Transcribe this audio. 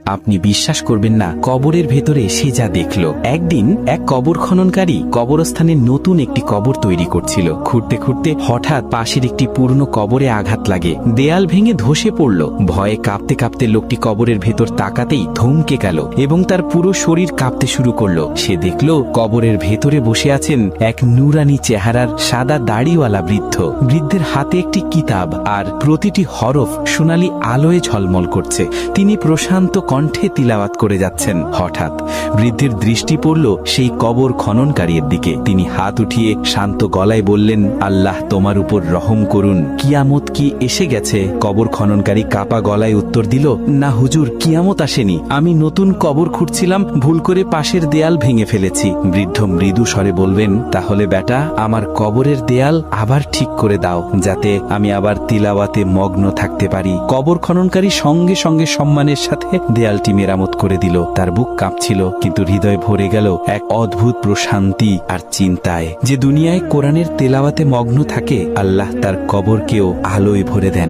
আপনি বিশ্বাস করবেন না, কবরের ভেতরে সে যা দেখল। একদিন এক কবর খননকারী কবরস্থানে নতুন একটি কবর তৈরি করছিল। খুঁড়তে খুঁড়তে হঠাৎ পাশের একটি পুরনো কবরে আঘাত লাগে, দেয়াল ভেঙে ধসে পড়ল। ভয়ে কাঁপতে কাঁপতে লোকটি কবরের ভেতর তাকাতেই থমকে গেল এবং তার পুরো শরীর কাঁপতে শুরু করলো। সে দেখল কবরের ভেতরে বসে আছেন এক নুরানি চেহারার সাদা দাড়িওয়ালা বৃদ্ধ। বৃদ্ধের হাতে একটি কিতাব, আর প্রতিটি হরফ সোনালী আলোয় ঝলমল করছে। তিনি প্রশান্ত কণ্ঠে তিলাওয়াত করে যাচ্ছেন। হঠাৎ বৃদ্ধের দৃষ্টি পড়ল সেই কবর খননকারীর দিকে। তিনি হাত উঠিয়ে শান্ত গলায় বললেন, আল্লাহ তোমার উপর রহম করুন, কিয়ামত কি এসে গেছে? কবর খননকারী কাপা গলায় উত্তর দিল, না হুজুর, কিয়ামত আসেনি। আমি নতুন কবর খুঁড়ছিলাম, ভুল করে পাশের দেয়াল ভেঙে ফেলেছি। বৃদ্ধ মৃদু স্বরে বলবেন, তাহলে বেটা, আমার কবরের দেয়াল আবার ঠিক করে দাও, যাতে আমি আবার তিলাওয়াতে মগ্ন থাকতে পারি। কবর খননকারী সঙ্গে সঙ্গে সম্মানের সাথে দেয়ালটি মেরামত করে দিল। তার বুক কাঁপছিল, কিন্তু হৃদয় ভরে গেল এক অদ্ভুত প্রশান্তি আর চিন্তায়। যে দুনিয়ায় কোরআনের তেলাওয়াতে মগ্ন থাকে, আল্লাহ তার কবরকেও আলোয় ভরে দেন।